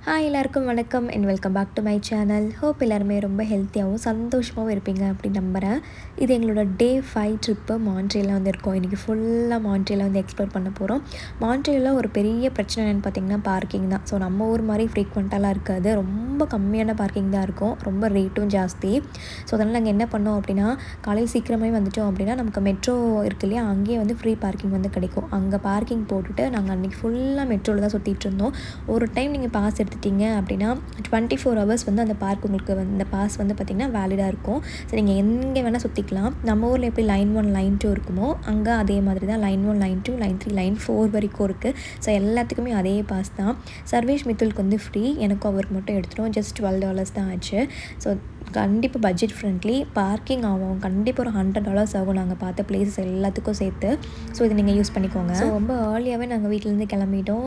Hi எல்லாருக்கும் வணக்கம் and welcome back to my channel. Hope எல்லாருமே ரொம்ப ஹெல்த்தியாகவும் சந்தோஷமாகவும் இருப்பீங்க அப்படின்னு நம்புகிறேன். இது எங்களோட டே 5 ட்ரிப்பு மான்ட்ரியலில் வந்து இருக்கோம். இன்றைக்கி ஃபுல்லாக மான்ட்ரியலை வந்து எக்ஸ்ப்ளோர் பண்ண போகிறோம். மான்ட்ரியலில் ஒரு பெரிய பிரச்சனை என்னென்னு பார்த்திங்கன்னா பார்க்கிங் தான். ஸோ நம்ம ஊர் மாதிரி ஃப்ரீக்வெண்ட்டாலாம் இருக்காது, ரொம்ப கம்மியான பார்க்கிங் தான் இருக்கும், ரொம்ப ரேட்டும் ஜாஸ்தி. ஸோ அதனால் நாங்கள் என்ன பண்ணோம் அப்படின்னா, காலையில் சீக்கிரமே வந்துட்டோம் அப்படின்னா நமக்கு மெட்ரோ இருக்குது இல்லையா, அங்கேயே வந்து ஃப்ரீ பார்க்கிங் வந்து கிடைக்கும். அங்கே பார்க்கிங் போட்டுட்டு நாங்கள் அன்றைக்கி ஃபுல்லாக மெட்ரோவில் தான் சுற்றிட்டு இருந்தோம். ஒரு டைம் நீங்கள் பாஸ் எடுத்துட்டீங்க அப்படின்னா 24 ஹவர்ஸ் வந்து அந்த பார்க் உங்களுக்கு வந்து இந்த பாஸ் வந்து பார்த்திங்கன்னா வேலிடாக இருக்கும். ஸோ நீங்கள் எங்கே வேணால் சுற்றிக்கலாம். நம்ம ஊரில் எப்படி லைன் 1 லைன் 2 இருக்குமோ அங்கே அதே மாதிரி தான் லைன் 1 லைன் 2 லைன் 3 லைன் 4 வரைக்கும் இருக்குது. ஸோ எல்லாத்துக்குமே அதே பாஸ் தான். சர்வேஷ் மித்துலுக்கு வந்து ஃப்ரீ, எனக்கும் அவருக்கு மட்டும் எடுத்துட்டோம். ஜஸ்ட் $12 தான் ஆச்சு. ஸோ கண்டிப்பாக பட்ஜெட் ஃப்ரெண்ட்லி. பார்க்கிங் ஆகும் கண்டிப்பாக ஒரு $100 ஆகும் நாங்கள் பார்த்த பிளேஸஸ் எல்லாத்துக்கும் சேர்த்து. ஸோ இது நீங்கள் யூஸ் பண்ணிக்கோங்க. ஸோ ரொம்ப ஏர்லியாகவே நாங்கள் வீட்டிலேருந்து கிளம்பிட்டோம்.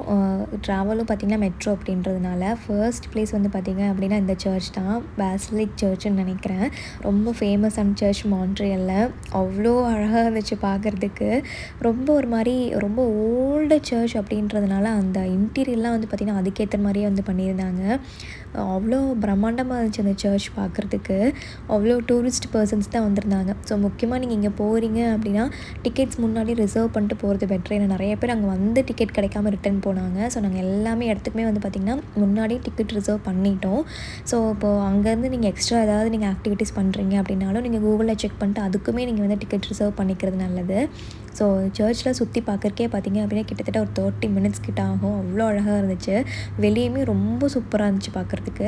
ட்ராவலும் பார்த்திங்கன்னா மெட்ரோ அப்படின்றதுனால ஃபர்ஸ்ட் பிளேஸ் வந்து பார்த்திங்க அப்படின்னா இந்த சர்ச் தான், பேசிலிக் சர்ச்சுன்னு நினைக்கிறேன். ரொம்ப ஃபேமஸான சர்ச் மான்ட்ரியலில். அவ்வளோ அழகாக இருந்துச்சு பார்க்குறதுக்கு. ரொம்ப ஒரு மாதிரி ரொம்ப ஓல்டு சர்ச் அப்படின்றதுனால அந்த இன்டீரியர்லாம் வந்து பார்த்திங்கன்னா அதுக்கேற்ற மாதிரியே வந்து பண்ணியிருந்தாங்க. அவ்வளோ பிரம்மாண்டமாக இருந்துச்சு அந்த சர்ச் பார்க்குறதுக்கு. அவ்வளோ டூரிஸ்ட் பர்சன்ஸ் தான் வந்திருந்தாங்க. ஸோ முக்கியமாக நீங்கள் இங்கே போகிறீங்க அப்படின்னா டிக்கெட்ஸ் முன்னாடி ரிசர்வ் பண்ணிட்டு போகிறது பெட்ரு. ஏன்னா நிறைய பேர் அங்கே வந்து டிக்கெட் கிடைக்காம ரிட்டன் போனாங்க. ஸோ நாங்கள் எல்லாமே இடத்துக்குமே வந்து பார்த்திங்கன்னா முன்னாடியே டிக்கெட் ரிசர்வ் பண்ணிட்டோம். ஸோ இப்போது அங்கேருந்து நீங்கள் எக்ஸ்ட்ரா ஏதாவது நீங்கள் ஆக்டிவிட்டீஸ் பண்ணுறீங்க அப்படின்னாலும் நீங்கள் கூகுளில் செக் பண்ணிட்டு அதுக்குமே நீங்கள் வந்து டிக்கெட் ரிசர்வ் பண்ணிக்கிறது நல்லது. ஸோ சர்ச்சில் சுற்றி பார்க்குறக்கே பார்த்திங்க அப்படின்னா கிட்டத்தட்ட ஒரு 30 மினிட்ஸ் கிட்ட ஆகும். அவ்வளோ அழகாக இருந்துச்சு. வெளியுமே ரொம்ப சூப்பராக இருந்துச்சு பார்க்குறதுக்கு.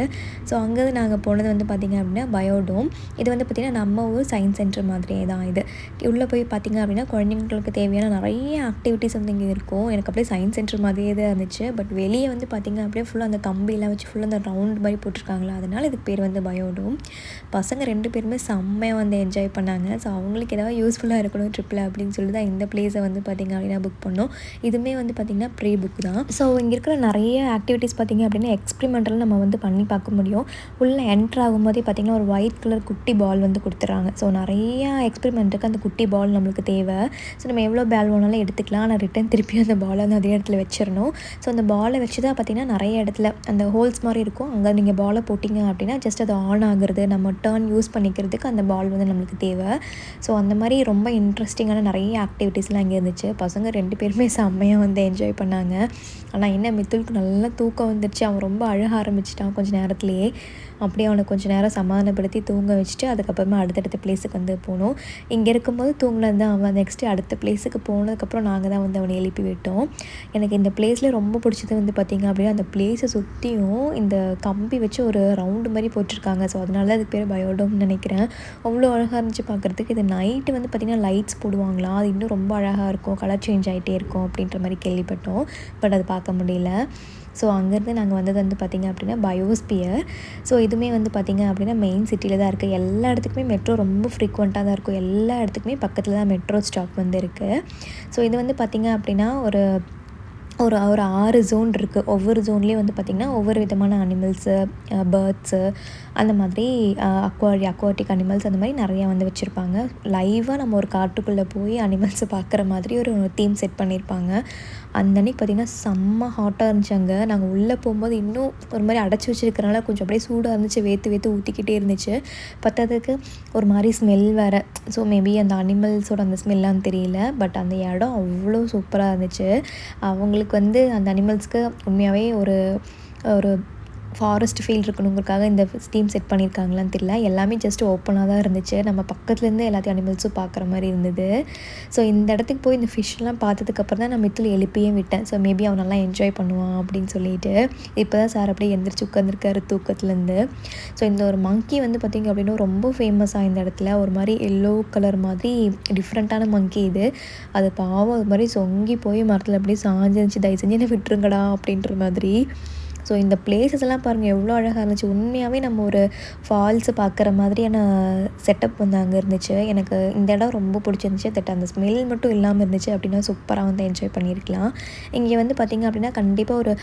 ஸோ அங்கேருந்து நாங்கள் போனது வந்து பார்த்திங்க அப்படின்னா பயோடோம். இது வந்து பார்த்திங்கன்னா நம்ம ஊர் சயின்ஸ் சென்டர் மாதிரியே தான் இது. உள்ளே போய் பார்த்திங்க அப்படின்னா குழந்தைங்களுக்கு தேவையான நிறைய ஆக்டிவிட்டீஸ் வந்து இங்கே இருக்கும். எனக்கு அப்படியே சயின்ஸ் சென்டர் மாதிரியே தான் இருந்துச்சு. பட் வெளியே வந்து பார்த்திங்க அப்படியே ஃபுல்லாக அந்த கம்பியெல்லாம் வச்சு ஃபுல்லாக அந்த ரவுண்ட் மாதிரி போட்டிருக்காங்களா, அதனால் இதுக்கு பேர் வந்து பயோடோம். பசங்க 2 பேருமே செம்மையாக வந்து என்ஜாய் பண்ணாங்க. ஸோ அவங்களுக்கு ஏதாவது யூஸ்ஃபுல்லாக இருக்கணும் ட்ரிப்பில் அப்படின்னு சொல்லி தான் இந்த பிளேஸை வந்து பார்த்திங்க அப்படின்னா புக் பண்ணோம். இதுவுமே வந்து பார்த்திங்கன்னா ப்ரீ புக் தான். ஸோ இங்கே இருக்கிற நிறைய ஆக்டிவிட்டீஸ் பார்த்திங்க அப்படின்னா எக்ஸ்பெரிமெண்டல் நம்ம வந்து பண்ணி பார்க்க முடியும். உள்ளே என்ட்ரு ஆகும்போதே பார்த்திங்கன்னா ஒரு ஒயிட் கலர் குட்டி பால் வந்து கொடுத்துட்றாங்க. ஸோ நிறையா எக்ஸ்பெரிமெண்ட்டுக்கு அந்த குட்டி பால் நம்மளுக்கு தேவை. ஸோ நம்ம எவ்வளோ பால் வேணாலும் எடுத்துக்கலாம். ஆனால் ரிட்டன் திருப்பி அந்த பாலை வந்து அதே இடத்துல வச்சிடணும். ஸோ அந்த பாலை வச்சு தான் பார்த்திங்கன்னா நிறைய இடத்துல அந்த ஹோல்ஸ் மாதிரி இருக்கும். அங்கே நீங்கள் பாலை போட்டிங்க அப்படின்னா ஜஸ்ட் அது ஆன் ஆகுறது, நம்ம டர்ன் யூஸ் பண்ணிக்கிறதுக்கு அந்த பால் வந்து நம்மளுக்கு தேவை. ஸோ அந்த மாதிரி ரொம்ப இன்ட்ரெஸ்டிங்கான நிறைய ஆக்டிவிட்டீஸ்லாம் இங்கே இருந்துச்சு. பசங்க 2 பேருமே செம்மையாக வந்து என்ஜாய் பண்ணாங்க. ஆனால் என்ன மித்துலுக்கு நல்லா தூக்கம் வந்துடுச்சு. அவன் ரொம்ப அழக ஆரம்பிச்சிட்டான் கொஞ்சம் நேரத்துலேயே. அப்படியே அவனை கொஞ்சம் நேரம் சமாதானப்படுத்தி தூங்க வச்சுட்டு அதுக்கப்புறமா அடுத்தடுத்த பிளேஸுக்கு வந்து போனோம். இங்கே இருக்கும்போது தூங்கினது தான் அவன். நெக்ஸ்ட்டு அடுத்த பிளேஸுக்கு போனதுக்கப்புறம் நாங்கள் தான் வந்து அவனை எழுப்பி விட்டோம். எனக்கு இந்த பிளேஸில் ரொம்ப பிடிச்சது வந்து பார்த்திங்க அப்படின்னா அந்த பிளேஸை சுற்றியும் இந்த கம்பி வச்சு ஒரு ரவுண்டு மாதிரி போட்டிருக்காங்க. ஸோ அதனால அதுக்கு பேர் பயோடோம்னு நினைக்கிறேன். அவ்வளோ அழகாக இருந்துச்சு பார்க்குறதுக்கு. இது நைட்டு வந்து பார்த்திங்கன்னா லைட்ஸ் போடுவாங்களாம், அது இன்னும் ரொம்ப அழகாக இருக்கும், கலர் சேஞ்ச் ஆகிட்டே இருக்கும் அப்படின்ற மாதிரி கேள்விப்பட்டோம். பட் அது பார்க்க முடியல. ஸோ அங்கேருந்து நாங்கள் வந்தது வந்து பார்த்திங்க அப்படின்னா பயோஸ்பியர். ஸோ இதுவுமே வந்து பார்த்திங்க அப்படின்னா மெயின் சிட்டியில் தான் இருக்குது. எல்லா இடத்துக்குமே மெட்ரோ ரொம்ப ஃப்ரீக்வெண்ட்டாக தான் இருக்கும். எல்லா இடத்துக்குமே பக்கத்தில் தான் மெட்ரோ ஸ்டாப் வந்து இருக்குது. ஸோ இது வந்து பார்த்திங்க அப்படின்னா ஒரு ஒரு 6 ஜோன் இருக்குது. ஒவ்வொரு ஜோன்லேயும் வந்து பார்த்திங்கன்னா ஒவ்வொரு விதமான அனிமல்ஸு, பேர்ட்ஸு, அந்த மாதிரி அக்வாட்டிக் அனிமல்ஸ் அந்த மாதிரி நிறையா வந்து வச்சுருப்பாங்க. லைவாக நம்ம ஒரு காட்டுக்குள்ளே போய் அனிமல்ஸை பார்க்குற மாதிரி ஒரு தீம் செட் பண்ணியிருப்பாங்க. அந்த அன்றைக்கி பார்த்திங்கன்னா செம்ம ஹாட்டாக இருந்துச்சு அங்கே. நாங்கள் உள்ளே போகும்போது இன்னும் ஒரு மாதிரி அடைச்சி வச்சுருக்கிறனால கொஞ்சம் அப்படியே சூடாக இருந்துச்சு, வேற்று ஊற்றிக்கிட்டே இருந்துச்சு. பத்தாததுக்கு ஒரு மாதிரி ஸ்மெல் வேறு. ஸோ மேபி அந்த அனிமல்ஸோட அந்த ஸ்மெல்லாம் தெரியல. பட் அந்த இடம் அவ்வளோ சூப்பராக இருந்துச்சு. அவங்களுக்கு வந்து அந்த அனிமல்ஸ்க்கு உண்மையாகவே ஒரு ஃபாரஸ்ட் ஃபீல் இருக்கணுங்கிறதுக்காக இந்த தீம் செட் பண்ணியிருக்காங்களான்னு தெரியல. எல்லாமே ஜஸ்ட் ஓப்பனாக தான் இருந்துச்சு. நம்ம பக்கத்துலேருந்து எல்லாத்தையும் அனிமல்ஸும் பார்க்குற மாதிரி இருந்தது. ஸோ இந்த இடத்துக்கு போய் இந்த ஃபிஷ்லாம் பார்த்ததுக்கப்புறம் தான் நான் மித்தில் எழுப்பியே விட்டேன். ஸோ மேபி அவன் நல்லா என்ஜாய் பண்ணுவான் அப்படின்னு சொல்லிட்டு. இப்போ தான் சார் அப்படியே எந்திரிச்சு உட்காந்துருக்காரு தூக்கத்துலேருந்து. ஸோ இந்த ஒரு மங்கி வந்து பார்த்திங்க அப்படின்னா ரொம்ப ஃபேமஸாக இந்த இடத்துல. ஒரு மாதிரி எல்லோ கலர் மாதிரி டிஃப்ரெண்ட்டான மங்கி இது. அது பாவம் அது மாதிரி சொங்கி போய் மரத்தில் அப்படியே சாஞ்சிருந்துச்சு. தயவு செஞ்சு என்ன விட்டுருங்கடா அப்படின்ற மாதிரி. ஸோ இந்த பிளேஸஸ் எல்லாம் பாருங்கள் எவ்வளோ அழகாக இருந்துச்சு. உண்மையாகவே நம்ம ஒரு ஃபால்ஸை பார்க்குற மாதிரியான செட்டப் வந்து அங்கே இருந்துச்சு. எனக்கு இந்த இடம் ரொம்ப பிடிச்சிருந்துச்சு. அந்த ஸ்மெல் மட்டும் இல்லாமல் இருந்துச்சு அப்படின்னா சூப்பராக வந்து என்ஜாய் பண்ணியிருக்கலாம். இங்கே வந்து பார்த்திங்க அப்படின்னா கண்டிப்பாக ஒரு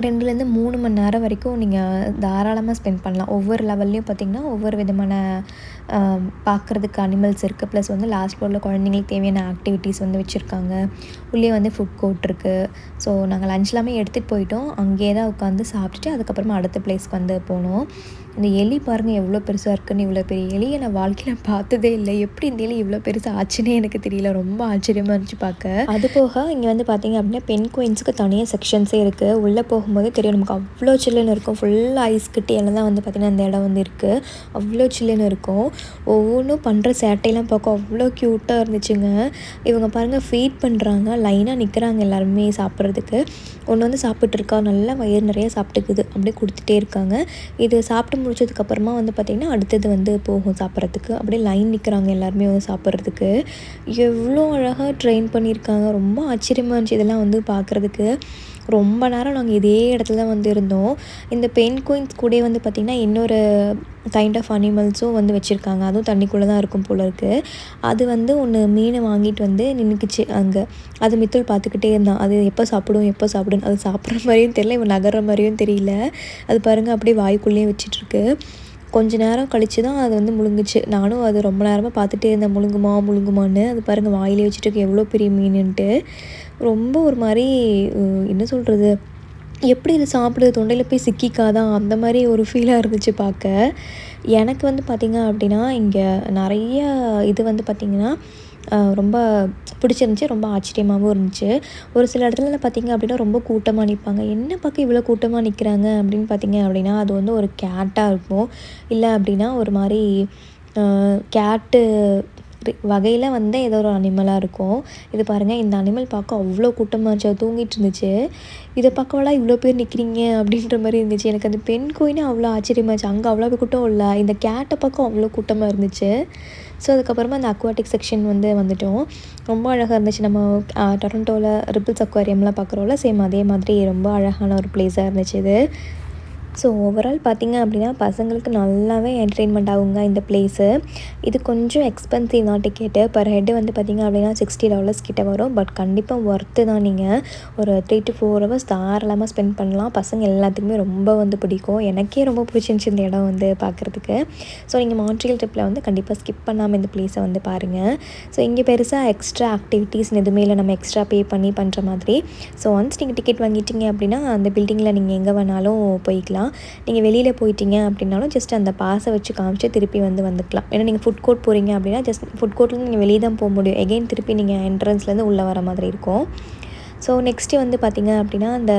2-3 மணி நேரம் வரைக்கும் நீங்கள் தாராளமாக ஸ்பெண்ட் பண்ணலாம். ஒவ்வொரு லெவல்லையும் பார்த்திங்கன்னா ஒவ்வொரு விதமான பார்க்குறதுக்கு அனிமல்ஸ் இருக்குது. ப்ளஸ் வந்து லாஸ்ட் ஃப்ளோரில் குழந்தைங்களுக்கு தேவையான ஆக்டிவிட்டீஸ் வந்து வச்சுருக்காங்க. உள்ளே வந்து ஃபுட் கோர்ட் இருக்குது. ஸோ நாங்கள் லஞ்ச் எல்லாமே எடுத்துகிட்டு போயிட்டோம். அங்கேயே தான் உட்காந்து சாப்பிட்டுட்டு அதுக்கப்புறமா அடுத்த பிளேஸ்க்கு வந்து போனோம். இந்த எலி பாருங்கள் எவ்வளோ பெருசாக இருக்குன்னு. இவ்வளோ பெரிய எலியை நான் வாழ்க்கையில் பார்த்ததே இல்லை. எப்படி இந்த எலி இவ்வளோ பெருசாக ஆச்சுன்னே எனக்கு தெரியல. ரொம்ப ஆச்சரியமாக இருந்துச்சு பார்க்க. அது போக இங்கே வந்து பார்த்திங்க அப்படின்னா பென்குயின்ஸுக்கு தனியாக செக்ஷன்ஸே இருக்குது. உள்ளே போகும்போது தெரியும் நமக்கு அவ்வளோ சில்லுன்னு இருக்கும். ஃபுல்லாக ஐஸ் கட்டியெல்லாம் தான் வந்து பார்த்திங்கன்னா இந்த இடம் வந்து இருக்குது. அவ்வளோ சில்லுன்னு இருக்கும். ஒவ்வொன்றும் பண்ணுற சேட்டையெல்லாம் பார்க்க அவ்வளோ க்யூட்டாக இருந்துச்சுங்க. இவங்க பாருங்கள் ஃபீட் பண்ணுறாங்க. லைனாக நிற்கிறாங்க எல்லாருமே சாப்பிட்றதுக்கு. ஒன்று வந்து சாப்பிட்ருக்கா, நல்லா வயிறு நிறைய சாப்பிட்டுக்குது. அப்படியே கொடுத்துட்டே இருக்காங்க. இது சாப்பிட்டு முடிச்சதுக்கப்புறமா வந்து பார்த்திங்கன்னா அடுத்தது வந்து போகும் சாப்பிட்றதுக்கு. அப்படியே லைன் நிற்கிறாங்க எல்லாருமே வந்து சாப்பிட்றதுக்கு. எவ்வளோ அழகாக ட்ரெயின் பண்ணியிருக்காங்க. ரொம்ப ஆச்சரியமாக இருந்துச்சு இதெல்லாம் வந்து பார்க்குறதுக்கு. ரொம்ப நேரம் நாங்கள் இதே இடத்துல தான் வந்து இருந்தோம். இந்த பென்குயின்ஸ் கூட வந்து பார்த்திங்கன்னா இன்னொரு கைண்ட் ஆஃப் அனிமல்ஸும் வந்து வச்சுருக்காங்க. அதுவும் தண்ணிக்குள்ளே தான் இருக்கும் போல இருக்குது. அது வந்து ஒன்று மீனை வாங்கிட்டு வந்து நின்றுக்குச்சு அங்கே. அது மித்துள் பார்த்துக்கிட்டே இருந்தான். அது எப்போ சாப்பிடும் எப்போ சாப்பிடும். அது சாப்பிட்ற மாதிரியும் தெரியல, இவன் நகர்ற மாதிரியும் தெரியல. அது பாருங்கள் அப்படியே வாய்க்குள்ளேயே வச்சிட்ருக்கு. கொஞ்ச நேரம் கழித்து தான் அது வந்து முழுங்குச்சு. நானும் அது ரொம்ப நேரமாக பார்த்துட்டே இருந்தேன், முழுங்குமான்னு. அது பாருங்கள் வாயிலே வச்சுட்டு எவ்வளோ பெரிய மீனுன்ட்டு. ரொம்ப ஒரு மாதிரி என்ன சொல்கிறது, எப்படி இது சாப்பிடுது, தொண்டையில் போய் சிக்கிக்காதா அந்த மாதிரி ஒரு ஃபீலாக இருந்துச்சு பார்க்க. எனக்கு வந்து பார்த்திங்க அப்படின்னா இங்கே நிறைய இது வந்து பார்த்திங்கன்னா ரொம்ப பிடிச்சிருந்துச்சி. ரொம்ப ஆச்சரியமாகவும் இருந்துச்சு. ஒரு சில இடத்துலலாம் பார்த்திங்க அப்படின்னா ரொம்ப கூட்டமாக நிற்பாங்க. என்ன பார்க்க இவ்வளோ கூட்டமாக நிற்கிறாங்க அப்படின்னு பார்த்திங்க அப்படின்னா அது வந்து ஒரு கேட்டாக இருக்கும். இல்லை அப்படின்னா ஒரு மாதிரி கேட்டு வகையில் வந்து ஏதோ ஒரு அனிமலாக இருக்கும். இது பாருங்கள், இந்த அனிமல் பார்க்க அவ்வளோ கூட்டமாக இருந்துச்சு. அது தூங்கிட்டு இருந்துச்சு. இதை பார்க்கவெல்லாம் இவ்வளோ பேர் நிற்கிறீங்க அப்படின்ற மாதிரி இருந்துச்சு. எனக்கு அந்த பென்குயினே அவ்வளோ ஆச்சரியமாச்சு. அங்கே அவ்வளோ கூட்டம் இல்லை, இந்த கேட்டை பார்க்க அவ்வளோ கூட்டமாக இருந்துச்சு. ஸோ அதுக்கப்புறமா அந்த அக்வாட்டிக் செக்ஷன் வந்து வந்துவிட்டோம். ரொம்ப அழகாக இருந்துச்சு. நம்ம டொரண்டோவில் ரிப்பிள்ஸ் அக்வாரியம்லாம் பார்க்குறோம்ல, சேம் அதே மாதிரி ரொம்ப அழகான ஒரு பிளேஸாக இருந்துச்சு இது. ஸோ ஓவரால் பார்த்திங்க அப்படின்னா பசங்களுக்கு நல்லாவே என்டர்டெயின்மெண்ட் ஆகுங்க இந்த பிளேஸு. இது கொஞ்சம் எக்ஸ்பென்சிவ் தான் டிக்கெட்டு. பர் ஹெட்டு வந்து பார்த்திங்க அப்படின்னா $60 கிட்ட வரும். பட் கண்டிப்பாக ஒர்த்து தான். நீங்கள் ஒரு 3 to 4 hours தாராளமாக ஸ்பெண்ட் பண்ணலாம். பசங்க எல்லாத்துக்குமே ரொம்ப வந்து பிடிக்கும். எனக்கே ரொம்ப பிடிச்சிருந்துச்சி இந்த இடம் வந்து பார்க்குறதுக்கு. ஸோ நீங்கள் மான்ட்ரியல் ட்ரிப்பில் வந்து கண்டிப்பாக ஸ்கிப் பண்ணாமல் இந்த பிளேஸை வந்து பாருங்கள். ஸோ இங்கே பெருசாக எக்ஸ்ட்ரா ஆக்டிவிட்டீஸ் எதுவுமே இல்லை, நம்ம எக்ஸ்ட்ரா பே பண்ணி பண்ணுற மாதிரி. ஸோ ஒன்ஸ் நீங்கள் டிக்கெட் வாங்கிட்டீங்க அப்படின்னா அந்த பில்டிங்கில் நீங்கள் எங்கே வேணாலும் போய்க்கலாம். நீங்கள் வெளியில் போயிட்டீங்க அப்படின்னாலும் ஜஸ்ட் அந்த பாஸை வச்சு காமிச்சு திருப்பி வந்துக்கலாம். ஏன்னா நீங்கள் ஃபுட் கோர்ட் போகிறீங்க அப்படின்னா ஜஸ்ட் ஃபுட் கோர்ட்லேருந்து நீங்கள் வெளியே தான் போக முடியும். எகெயின் திருப்பி நீங்கள் என்ட்ரன்ஸ்லேருந்து உள்ளே வர மாதிரி இருக்கும். ஸோ நெக்ஸ்ட்டு வந்து பார்த்திங்க அப்படின்னா அந்த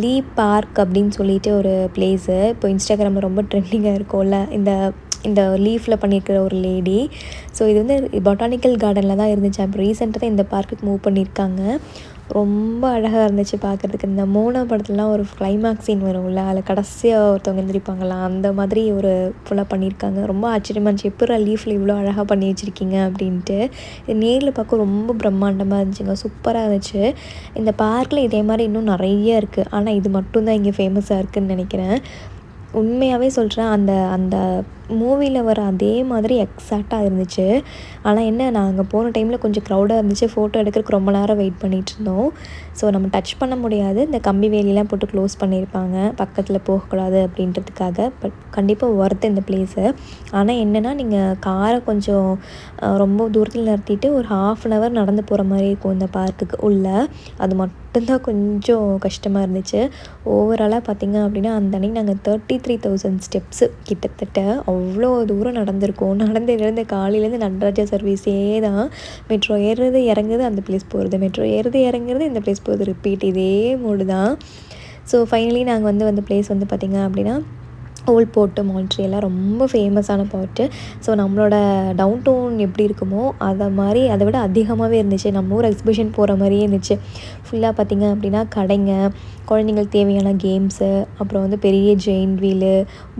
லீ பார்க் அப்படின்னு சொல்லிட்டு ஒரு பிளேஸு இப்போ இன்ஸ்டாகிராமில் ரொம்ப ட்ரெண்டிங்காக இருக்கும்ல, இந்த லீஃபில் பண்ணியிருக்கிற ஒரு லேடி. ஸோ இது வந்து பொட்டானிக்கல் கார்டனில் தான் இருந்துச்சு. அப்போ ரீசெண்டாக தான் இந்த பார்க்குக்கு மூவ் பண்ணியிருக்காங்க. ரொம்ப அழகாக இருந்துச்சு பார்க்குறதுக்கு. இந்த மோனா படத்துலலாம் ஒரு கிளைமேக்ஸ் சீன் வரும்ல, அதில் கடைசியாக ஒருத்தவங்க எந்திரிப்பாங்களா, அந்த மாதிரி ஒரு ஃபுல்லாக பண்ணியிருக்காங்க. ரொம்ப ஆச்சரியமாக இருந்துச்சு. எப்போ லீஃபில் இவ்வளோ அழகாக பண்ணி வச்சுருக்கீங்க அப்படின்ட்டு. இது நேரில் பார்க்க ரொம்ப பிரம்மாண்டமாக இருந்துச்சுங்க. சூப்பராக இருந்துச்சு. இந்த பார்க்கில் இதே மாதிரி இன்னும் நிறைய இருக்குது. ஆனால் இது மட்டும்தான் இங்கே ஃபேமஸாக இருக்குதுன்னு நினைக்கிறேன். உண்மையாகவே சொல்கிறேன், அந்த மூவியில் வர அதே மாதிரி எக்ஸாக்டாக இருந்துச்சு. ஆனால் என்ன, நாங்கள் போன டைமில் கொஞ்சம் க்ரௌடாக இருந்துச்சு. ஃபோட்டோ எடுக்கிறதுக்கு ரொம்ப நேரம் வெயிட் பண்ணிகிட்ருந்தோம். ஸோ நம்ம டச் பண்ண முடியாது. இந்த கம்பி வேலியெலாம் போட்டு க்ளோஸ் பண்ணியிருப்பாங்க, பக்கத்தில் போகக்கூடாது அப்படின்றதுக்காக. பட் கண்டிப்பாக ஒர்த்து இந்த பிளேஸு. ஆனால் என்னென்னா நீங்கள் காரை கொஞ்சம் ரொம்ப தூரத்தில் நிறுத்திட்டு ஒரு 1/2 hour நடந்து போகிற மாதிரி இருக்கும் இந்த பார்க்குக்கு உள்ளே. அது மட்டும்தான் கொஞ்சம் கஷ்டமாக இருந்துச்சு. ஓவராலாக பார்த்திங்க அப்படின்னா அந்த அன்றைக்கி நாங்கள் 33,000 ஸ்டெப்ஸு கிட்டத்தட்ட அவ்வளோ தூரம் நடந்திருக்கோம். நடந்து காலையிலேருந்து நடராஜா சர்வீஸே தான். மெட்ரோ ஏறுறது இறங்குறது அந்த பிளேஸ் போகிறது, மெட்ரோ ஏறுறது இறங்குறது இந்த பிளேஸ் போகிறது, ரிப்பீட் இதே மோடு தான். ஸோ ஃபைனலி நாங்கள் வந்து பிளேஸ் வந்து பார்த்திங்க அப்படின்னா ஓல்ட் போர்ட்டு மான்ட்ரியல்லாம் ரொம்ப ஃபேமஸான போர்ட்டு. ஸோ நம்மளோட டவுன் டவுன் எப்படி இருக்குமோ அதை விட அதிகமாகவே இருந்துச்சு. நம்ம ஊர் எக்ஸிபிஷன் போகிற மாதிரியே இருந்துச்சு. ஃபுல்லாக பார்த்திங்க அப்படின்னா கடைங்க, குழந்தைங்களுக்கு தேவையான கேம்ஸு, அப்புறம் வந்து பெரிய ஜெயின் வீலு,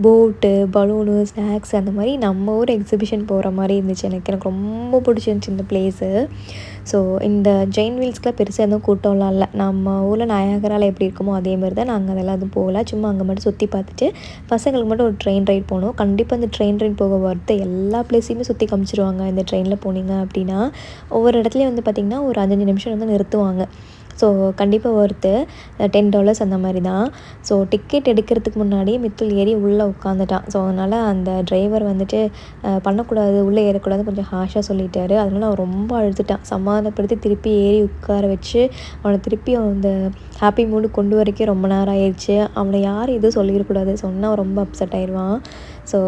போட்டு, பலூனு, ஸ்நாக்ஸ், அந்த மாதிரி நம்ம ஊர் எக்ஸிபிஷன் போகிற மாதிரி இருந்துச்சு. எனக்கு ரொம்ப பிடிச்சிருந்துச்சி இந்த பிளேஸு. ஸோ இந்த ஜெயின் வீல்ஸ்க்குலாம் பெருசாக எதுவும் கூட்டம்லாம் இல்லை. நம்ம ஊரில் நயாகராவில் எப்படி இருக்குமோ அதே மாதிரி தான். நாங்கள் அதெல்லாம் எதுவும் போகல. சும்மா அங்கே மட்டும் சுற்றி பார்த்துட்டு பசங்களுக்கு மட்டும் ஒரு ட்ரெயின் ரைட் போனோம். கண்டிப்பாக இந்த ட்ரெயின் ரைட் போக வரது எல்லா பிளேஸையுமே சுற்றி காமிச்சிருவாங்க இந்த ட்ரெயினில் போனீங்க அப்படின்னா. ஒவ்வொரு இடத்துலையும் வந்து பார்த்திங்கன்னா ஒரு 5 நிமிஷம் வந்து நிறுத்துவாங்க. ஸோ கண்டிப்பாக ஒர்த்து $10 அந்த மாதிரி தான். ஸோ டிக்கெட் எடுக்கிறதுக்கு முன்னாடியே மித்துல் ஏறி உள்ளே உட்காந்துட்டான். ஸோ அதனால் அந்த டிரைவர் வந்துட்டு பண்ணக்கூடாது, உள்ளே ஏறக்கூடாது கொஞ்சம் ஹார்ஷாக சொல்லிட்டாரு. அதனால் அவன் ரொம்ப அழுதுட்டான். சமாதானப்படுத்தி திருப்பி ஏறி உட்கார வச்சு அவனை திருப்பி அந்த ஹாப்பி மூடு கொண்டு வரைக்கும் ரொம்ப நேரம் ஆயிடுச்சு. அவனை யாரும் எதுவும் சொல்லிடக்கூடாது, சொன்னால் அவன் ரொம்ப அப்செட் ஆயிடுவான். ஸோ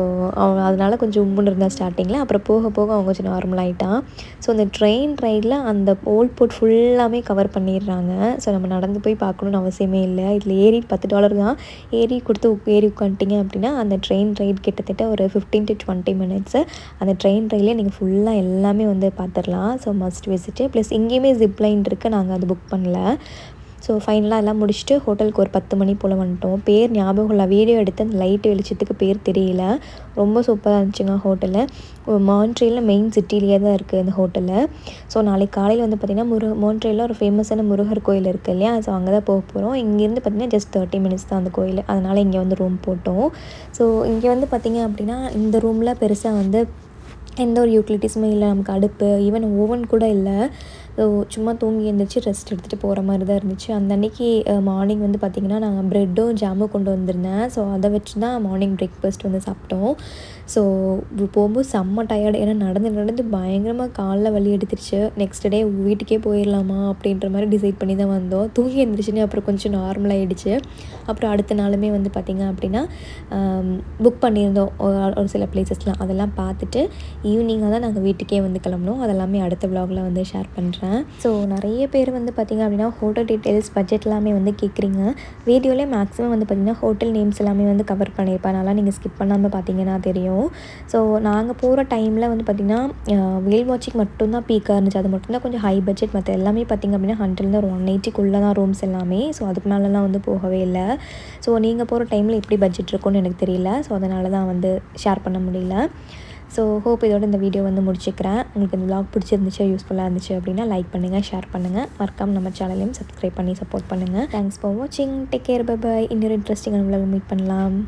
அவன் அதனால் கொஞ்சம் உம்முன்னு இருந்தான் ஸ்டார்டிங்கில். அப்புறம் போக போக அவன் கொஞ்சம் நார்மல் ஆகிட்டான். ஸோ அந்த ட்ரெயின் ரைடில் அந்த ஓல்ட் போர்ட் ஃபுல்லாமே கவர் பண்ணிடுறாங்க. ஸோ நம்ம நடந்து போய் பார்க்கணுன்னு அவசியமே இல்லை. இதில் ஏறி $10 தான். ஏறி உட்காந்துட்டிங்க அப்படின்னா அந்த ட்ரெயின் ரைட் கிட்டத்தட்ட ஒரு 15 to 20 minutes. அந்த ட்ரெயின் ரைட்லேயே நீங்கள் ஃபுல்லாக எல்லாமே வந்து பார்த்துடலாம். So must visit. ப்ளஸ் இங்கேயுமே ஜிப்லைன் இருக்குது, நாங்கள் அது புக் பண்ணல. ஸோ ஃபைனலாக எல்லாம் முடிச்சுட்டு ஹோட்டலுக்கு ஒரு 10 மணி போல் வந்துட்டோம். பேர் ஞாபகம் இல்லை, வீடியோ எடுத்து அந்த லைட்டு வெளிச்சத்துக்கு பேர் தெரியல. ரொம்ப சூப்பராக இருந்துச்சுங்க ஹோட்டலு. மான்ட்ரியலில் மெயின் சிட்டிலேயே தான் இருக்குது இந்த ஹோட்டலு. ஸோ நாளைக்கு காலையில் வந்து பார்த்திங்கன்னா மான்ட்ரியலில் ஒரு ஃபேமஸான முருகர் கோயில் இருக்குது இல்லையா, ஸோ அங்கே தான் போக போகிறோம். இங்கேருந்து பார்த்திங்கன்னா ஜஸ்ட் 30 minutes தான் அந்த கோயில். அதனால் இங்கே வந்து ரூம் போட்டோம். ஸோ இங்கே வந்து பார்த்திங்க அப்படின்னா இந்த ரூமில் பெருசாக வந்து எந்த ஒரு யூட்டிலிட்டிஸுமே இல்லை. நமக்கு அடுப்பு, ஈவன் ஓவன் கூட இல்லை. ஸோ சும்மா தூங்கி எழுந்திரிச்சு ரெஸ்ட் எடுத்துகிட்டு போகிற மாதிரி தான் இருந்துச்சு. அந்த அன்றைக்கி மார்னிங் வந்து பார்த்திங்கன்னா நாங்கள் ப்ரெட்டும் ஜாமும் கொண்டு வந்திருந்தேன். ஸோ அதை வச்சு தான் மார்னிங் பிரேக்ஃபாஸ்ட் வந்து சாப்பிட்டோம். ஸோ போகும்போது செம்ம டயர்டு, ஏன்னா நடந்து பயங்கரமாக காலில் வலி எடுத்துருச்சு. நெக்ஸ்ட் டே வீட்டுக்கே போயிடலாமா அப்படின்ற மாதிரி டிசைட் பண்ணி தான் வந்தோம். தூங்கி எழுந்திரிச்சுன்னு அப்புறம் கொஞ்சம் நார்மலாகிடுச்சு. அப்புறம் அடுத்த நாளுமே வந்து பார்த்திங்க அப்படின்னா புக் பண்ணியிருந்தோம் ஒரு சில பிளேசஸ்லாம். அதெல்லாம் பார்த்துட்டு ஈவினிங்காக தான் நாங்கள் வீட்டுக்கே வந்து கிளம்புனோம். அதெல்லாமே அடுத்த விலாகில் வந்து ஷேர் பண்ணுறேன். ஸோ நிறைய பேர் வந்து பார்த்திங்க அப்படின்னா ஹோட்டல் டீட்டெயில்ஸ், பட்ஜெட் எல்லாமே வந்து கேட்குறீங்க. வீடியோலேயே மேக்ஸிமம் வந்து பார்த்திங்கன்னா ஹோட்டல் நேம்ஸ் எல்லாமே வந்து கவர் பண்ணியிருப்பேன். அதனால் நீங்கள் ஸ்கிப் பண்ணாமல் பார்த்தீங்கன்னா தெரியும். ஸோ நாங்கள் போகிற டைமில் வந்து பார்த்திங்கன்னா வேல் வாட்சிங் மட்டும்தான் பீக்காக இருந்துச்சு. அது மட்டும்தான் கொஞ்சம் ஹை பட்ஜெட். மற்ற எல்லாமே பார்த்திங்க அப்படின்னா 100 ஒரு 180 தான் ரூம்ஸ் எல்லாமே. ஸோ அதுக்கு மேலெலாம் வந்து போகவே இல்லை. ஸோ நீங்கள் போகிற டைமில் எப்படி பட்ஜெட் இருக்கும்னு எனக்கு தெரியல. ஸோ அதனால தான் வந்து ஷேர் பண்ண முடியல. ஸோ ஹோப் இதோட இந்த வீடியோ வந்து முடிச்சுக்கிறேன். உங்களுக்கு இந்த vlog பிடிச்சிருந்துச்சு, யூஸ்ஃபுல்லாக இருந்துச்சு அப்படின்னா லைக் பண்ணுங்கள், ஷேர் பண்ணுங்கள். மறக்காம நம்ம சேனலையும் சப்ஸ்கிரைப் பண்ணி சப்போர்ட் பண்ணுங்கள். தேங்க்ஸ் ஃபார் வாட்சிங். Take care, bye bye. இன்னொரு இன்ட்ரெஸ்டிங்கான vlog மீட் பண்ணலாம்.